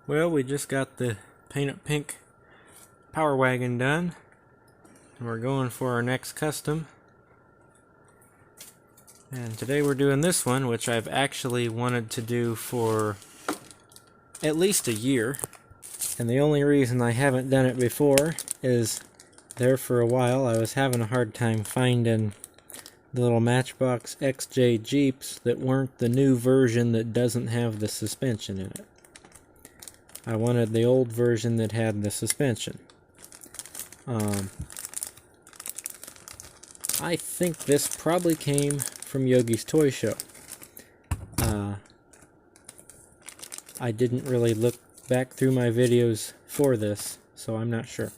Well, we just got the paint it pink power wagon done, and we're going for our next custom. And today we're doing this one, which I've actually wanted to do for at least a year. And the only reason I haven't done it before is there for a while I was having a hard time finding the little Matchbox XJ Jeeps that weren't the new version that doesn't have the suspension in it. I wanted the old version that had the suspension. I think this probably came from Yogi's Toy Show. I didn't really look back through my videos for this, so I'm not sure.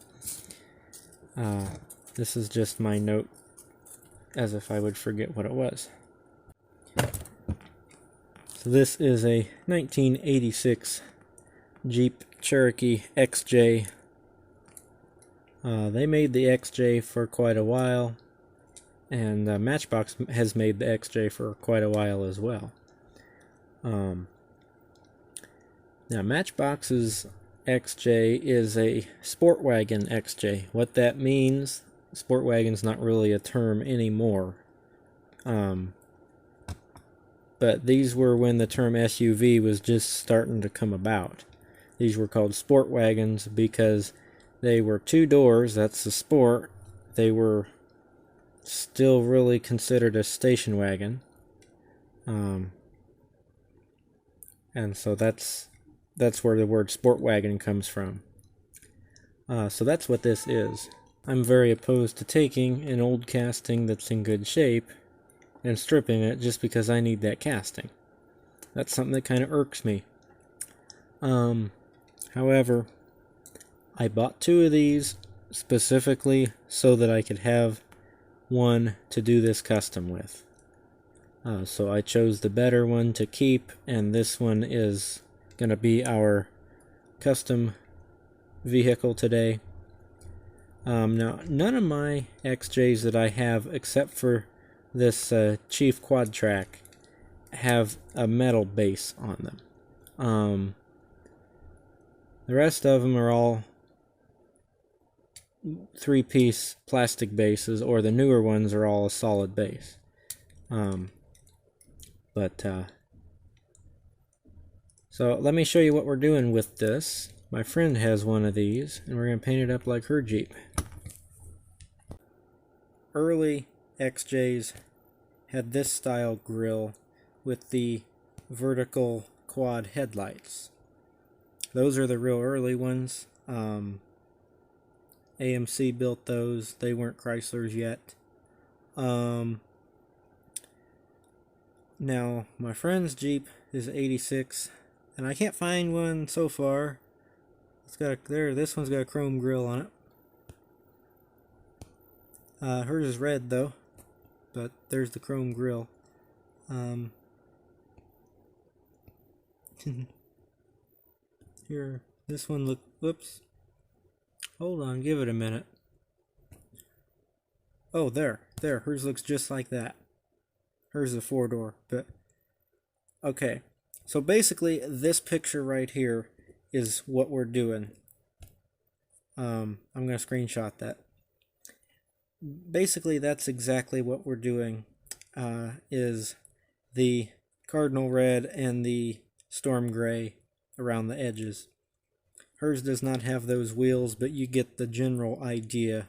This is just my note, as if I would forget what it was. So this is a 1986 Jeep Cherokee XJ. They made the XJ for quite a while, and Matchbox has made the XJ for quite a while as well. Now Matchbox's XJ is a Sportwagon XJ. What that means, Sportwagon's not really a term anymore. But these were when the term SUV was just starting to come about. These were called sport wagons because they were 2 doors, that's the sport. They were still really considered a station wagon. And so that's where the word sport wagon comes from. So that's what this is. I'm very opposed to taking an old casting that's in good shape and stripping it just because I need that casting. That's something that kind of irks me. However, I bought 2 of these specifically so that I could have one to do this custom with. So I chose the better one to keep, and this one is going to be our custom vehicle today. Now, none of my XJs that I have, except for this Chief Quad Track, have a metal base on them. The rest of them are all 3-piece plastic bases, or the newer ones are all a solid base. So let me show you what we're doing with this. My friend has one of these, and we're going to paint it up like her Jeep. Early XJs had this style grille with the vertical quad headlights. Those are the real early ones. AMC built those. They weren't Chryslers yet. Now, my friend's Jeep is 86, and I can't find one so far. It's got this one's got a chrome grille on it. Hers is red though, but there's the chrome grille. Here, this one whoops. Hold on, give it a minute. Oh, there, hers looks just like that. Hers is a 4-door, but okay. So basically, this picture right here is what we're doing. I'm going to screenshot that. Basically, that's exactly what we're doing, is the cardinal red and the storm gray around the edges. Hers does not have those wheels, but you get the general idea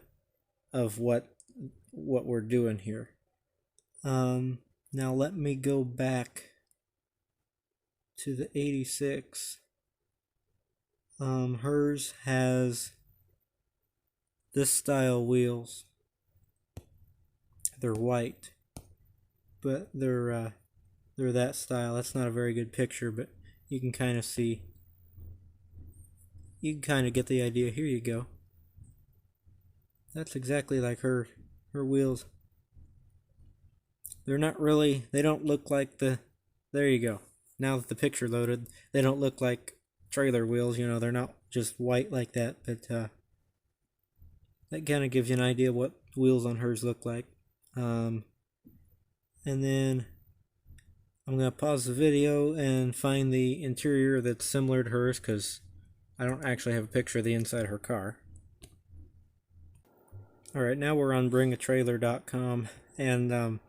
of what we're doing here. Now let me go back to the 86. Hers has this style wheels. They're white, but they're that style. That's not a very good picture, but you can kind of see. You can kind of get the idea. Here you go. That's exactly like her wheels. They're not really, they don't look like there you go. Now that the picture loaded, they don't look like trailer wheels, you know, they're not just white like that, but that kind of gives you an idea what wheels on hers look like. And then I'm going to pause the video and find the interior that's similar to hers, because I don't actually have a picture of the inside of her car. Alright, now we're on bringatrailer.com, and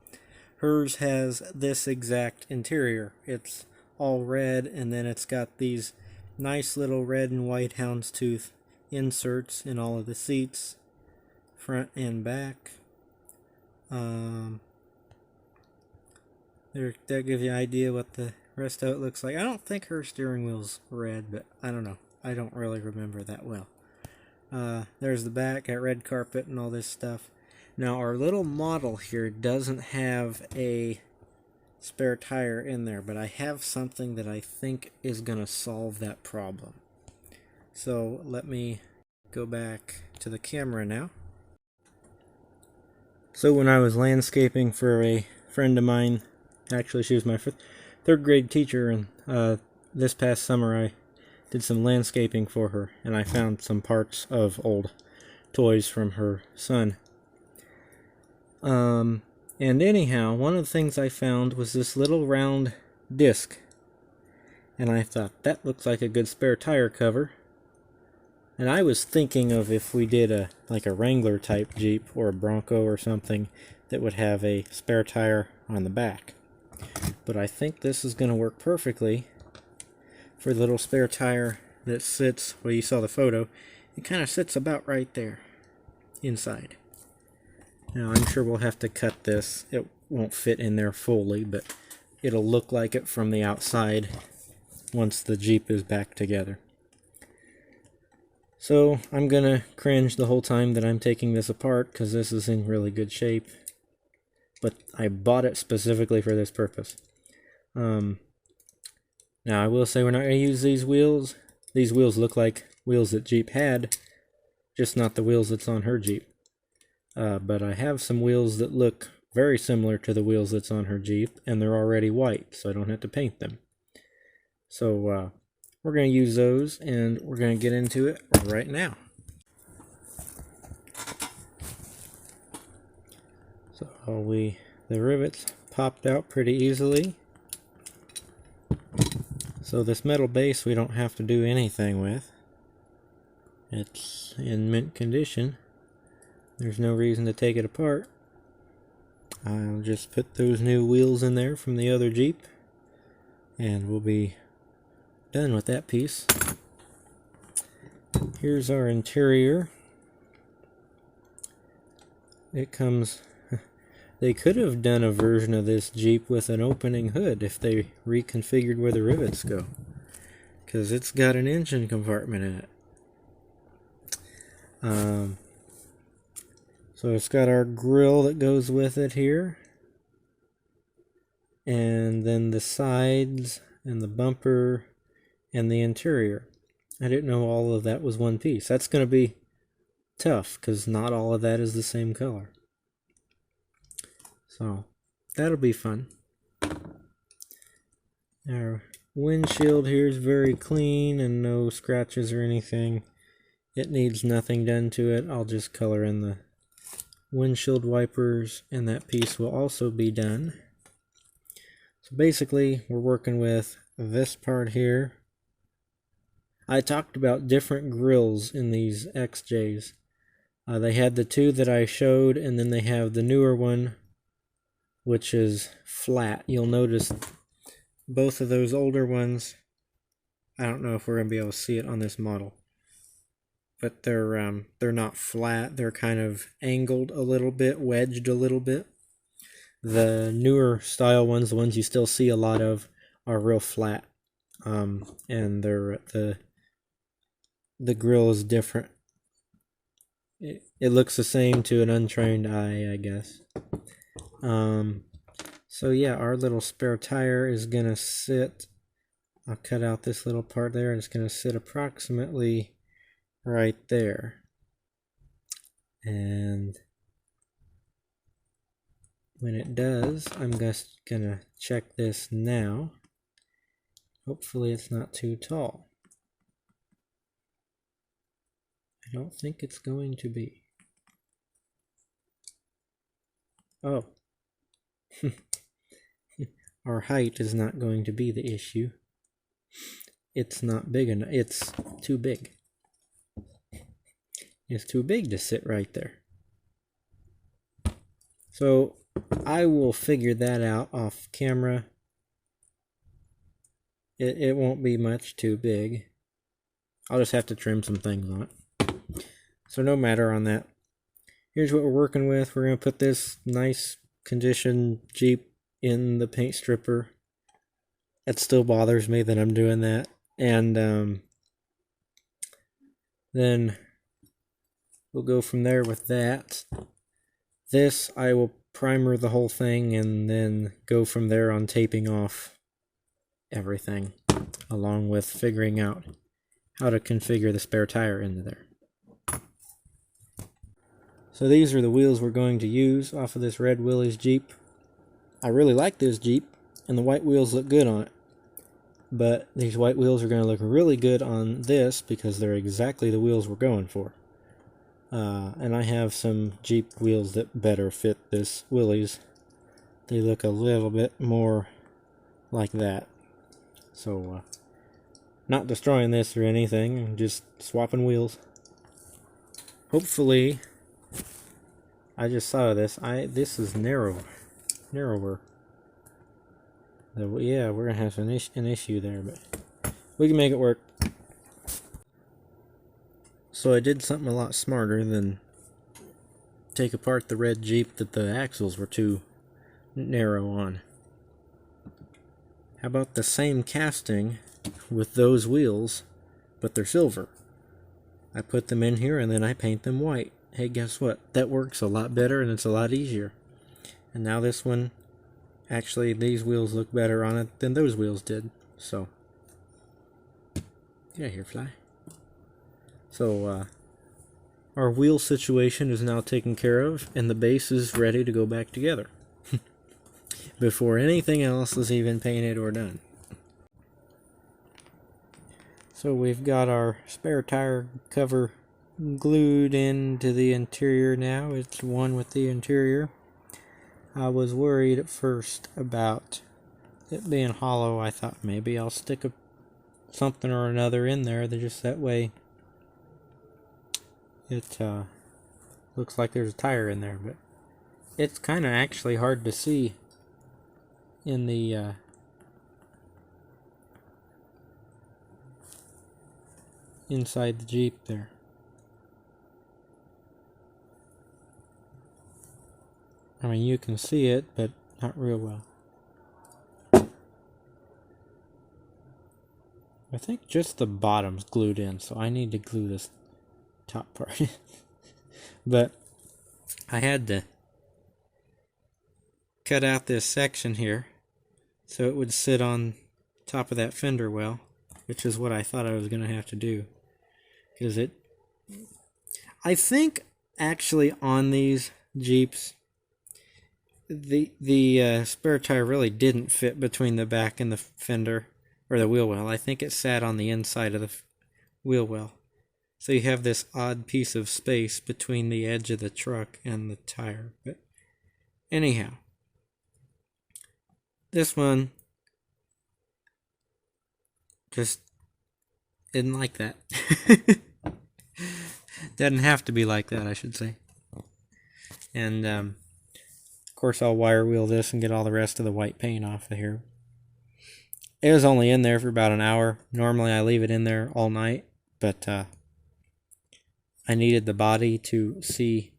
hers has this exact interior. It's all red, and then it's got these nice little red and white houndstooth inserts in all of the seats, front and back. That gives you an idea what the rest of it looks like. I don't think her steering wheel's red, but I don't know. I don't really remember that well. There's the back, got red carpet and all this stuff. Now our little model here doesn't have a spare tire in there, but I have something that I think is going to solve that problem. So let me go back to the camera now. So when I was landscaping for a friend of mine, actually she was my third grade teacher, and this past summer I did some landscaping for her, and I found some parts of old toys from her son. And anyhow, one of the things I found was this little round disc, and I thought that looks like a good spare tire cover. And I was thinking of if we did like a Wrangler type Jeep or a Bronco or something that would have a spare tire on the back. But I think this is going to work perfectly for the little spare tire that sits, well, you saw the photo, it kind of sits about right there inside. Now I'm sure we'll have to cut this. It won't fit in there fully, but it'll look like it from the outside once the Jeep is back together. So I'm gonna cringe the whole time that I'm taking this apart because this is in really good shape, but I bought it specifically for this purpose. Now I will say we're not going to use these wheels. These wheels look like wheels that Jeep had, just not the wheels that's on her Jeep. But I have some wheels that look very similar to the wheels that's on her Jeep, and they're already white, so I don't have to paint them. So we're going to use those, and we're going to get into it right now. So the rivets popped out pretty easily. So this metal base we don't have to do anything with. It's in mint condition. There's no reason to take it apart. I'll just put those new wheels in there from the other Jeep, and we'll be done with that piece. Here's our interior. It comes... They could have done a version of this Jeep with an opening hood if they reconfigured where the rivets go, because it's got an engine compartment in it. So it's got our grill that goes with it here, and then the sides and the bumper and the interior. I didn't know all of that was one piece. That's going to be tough because not all of that is the same color. So that'll be fun. Our windshield here is very clean and no scratches or anything. It needs nothing done to it. I'll just color in the windshield wipers, and that piece will also be done. So basically we're working with this part here. I talked about different grills in these XJs. They had the two that I showed, and then they have the newer one, which is flat. You'll notice both of those older ones, I don't know if we're going to be able to see it on this model, but they're not flat. They're kind of angled a little bit, wedged a little bit. The newer style ones, the ones you still see a lot of, are real flat, and the grill is different. It looks the same to an untrained eye, I guess. So yeah, our little spare tire is gonna sit, I'll cut out this little part there, and it's gonna sit approximately right there. And when it does, I'm just gonna check this now. Hopefully it's not too tall. I don't think it's going to be. Oh. Our height is not going to be the issue. it's not big enough. It's too big. It's too big to sit right there. So I will figure that out off camera. It won't be much too big. I'll just have to trim some things on it. So no matter on that. Here's what we're working with. We're going to put this nice condition Jeep in the paint stripper. It still bothers me that I'm doing that. And then we'll go from there with that. This, I will primer the whole thing and then go from there on taping off everything, along with figuring out how to configure the spare tire into there. So these are the wheels we're going to use off of this Red Willys Jeep. I really like this Jeep, and the white wheels look good on it. But these white wheels are going to look really good on this because they're exactly the wheels we're going for. And I have some Jeep wheels that better fit this Willys. They look a little bit more like that. So, not destroying this or anything, I'm just swapping wheels. Hopefully, I just saw this. This is narrower. Yeah, we're gonna have an issue there, but we can make it work. So I did something a lot smarter than take apart the red Jeep that the axles were too narrow on. How about the same casting with those wheels, but they're silver? I put them in here and then I paint them white. Hey, guess what? That works a lot better and it's a lot easier. And now this one, actually these wheels look better on it than those wheels did. So, get out of here, fly. So, our wheel situation is now taken care of and the base is ready to go back together. Before anything else is even painted or done. So we've got our spare tire cover glued into the interior now. It's one with the interior. I was worried at first about it being hollow. I thought maybe I'll stick something or another in there that just that way it looks like there's a tire in there, but it's kind of actually hard to see in the inside the Jeep there. I mean, you can see it, but not real well. I think just the bottom's glued in, so I need to glue this top part. But I had to cut out this section here so it would sit on top of that fender well, which is what I thought I was going to have to do. Because I think actually on these Jeeps, the spare tire really didn't fit between the back and the fender, or the wheel well. I think it sat on the inside of the wheel well. So you have this odd piece of space between the edge of the truck and the tire. But anyhow, this one just isn't like that. Doesn't have to be like that, I should say. And of course I'll wire wheel this and get all the rest of the white paint off of here. It was only in there for about an hour. Normally I leave it in there all night, but I needed the body to see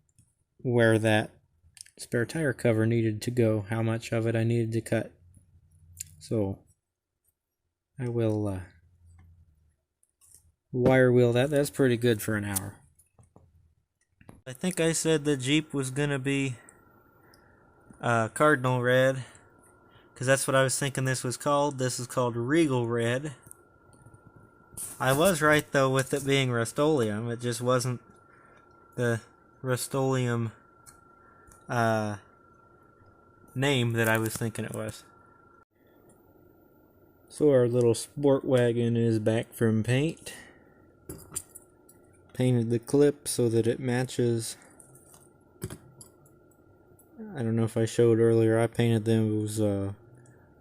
where that spare tire cover needed to go, how much of it I needed to cut. So I will wire wheel that. That's pretty good for an hour. I think I said the Jeep was gonna be cardinal red, because that's what I was thinking this was called. This is called Regal Red. I was right though with it being Rust-Oleum. It just wasn't the Rust-Oleum name that I was thinking it was. So our little Sportwagon is back from paint. Painted the clip so that it matches. I don't know if I showed earlier, I painted them. It was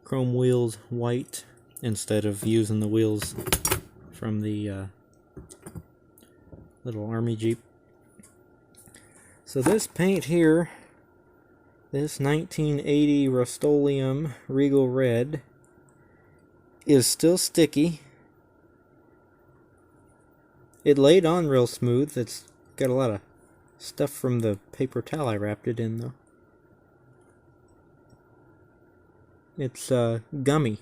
chrome wheels white instead of using the wheels from the little army Jeep. So this paint here, this 1980 Rust-Oleum Regal Red, is still sticky. It laid on real smooth. It's got a lot of stuff from the paper towel I wrapped it in, though. It's gummy.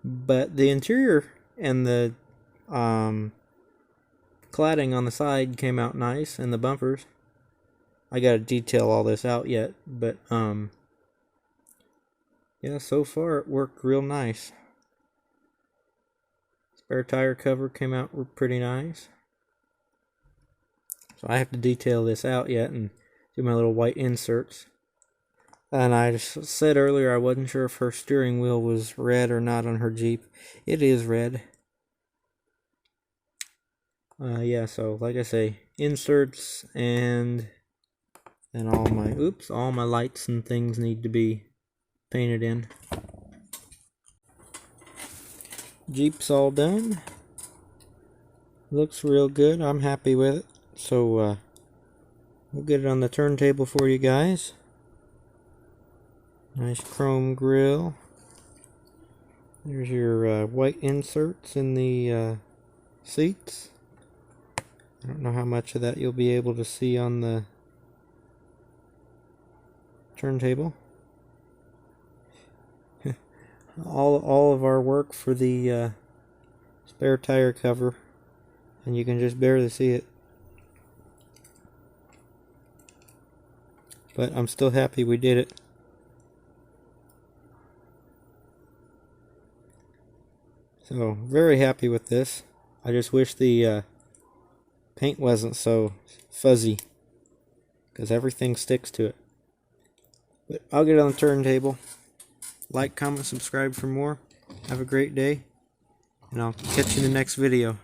But the interior and the cladding on the side came out nice, and the bumpers. I gotta detail all this out yet, but yeah, so far it worked real nice. Spare tire cover came out pretty nice. So I have to detail this out yet and do my little white inserts. And I just said earlier I wasn't sure if her steering wheel was red or not on her Jeep. It is red. Yeah, so like I say, inserts and all my lights and things need to be painted in. Jeep's all done. Looks real good. I'm happy with it. So we'll get it on the turntable for you guys. Nice chrome grille. There's your white inserts in the seats. I don't know how much of that you'll be able to see on the turntable. all of our work for the spare tire cover, and you can just barely see it. But I'm still happy we did it. So, very happy with this. I just wish the paint wasn't so fuzzy, because everything sticks to it. But I'll get it on the turntable. Like, comment, subscribe for more. Have a great day, and I'll catch you in the next video.